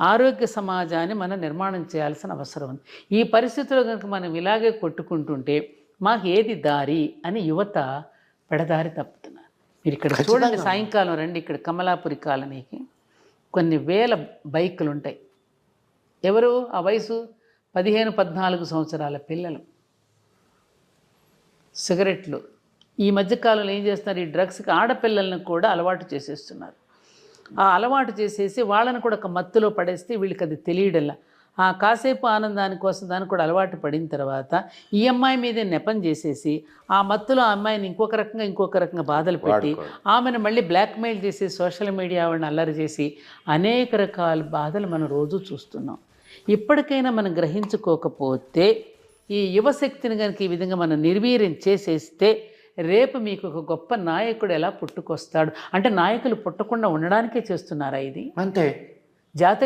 ఆరోగ్య సమాజాన్ని మనం నిర్మాణం చేయాల్సిన అవసరం ఉంది. ఈ పరిస్థితుల్లో కనుక మనం ఇలాగే కొట్టుకుంటుంటే మాకు ఏది దారి అని యువత పెడదారి తప్పుతున్నారు. మీరు ఇక్కడ చూడండి, సాయంకాలం రండి, ఇక్కడ కమలాపురి కాలనీకి కొన్ని వేల బైకులు ఉంటాయి. ఎవరు ఆ వయసు 15-14 సంవత్సరాల పిల్లలు సిగరెట్లు. ఈ మధ్యకాలంలో ఏం చేస్తున్నారు, ఈ డ్రగ్స్కి ఆడపిల్లలను కూడా అలవాటు చేసేస్తున్నారు. ఆ అలవాటు చేసేసి వాళ్ళని కూడా ఒక మత్తులో పడేస్తే వీళ్ళకి అది తెలియడంలా. ఆ కాసేపు ఆనందాని కోసం దానికి కూడా అలవాటు పడిన తర్వాత ఈ అమ్మాయి మీదే నెపం చేసేసి ఆ మత్తులో ఆ అమ్మాయిని ఇంకొక రకంగా బాధలు పెట్టి ఆమెను మళ్ళీ బ్లాక్మెయిల్ చేసి సోషల్ మీడియా వాళ్ళని అల్లరి చేసి అనేక రకాల బాధలు మనం రోజు చూస్తున్నాం. ఇప్పటికైనా మనం గ్రహించుకోకపోతే ఈ యువశక్తిని కనుక ఈ విధంగా మనం నిర్వీర్యం చేసేస్తే రేపు మీకు ఒక గొప్ప నాయకుడు ఎలా పుట్టుకొస్తాడు అంటే నాయకులు పుట్టకుండా ఉండడానికే చేస్తున్నారా ఇది? అంతే. జాతి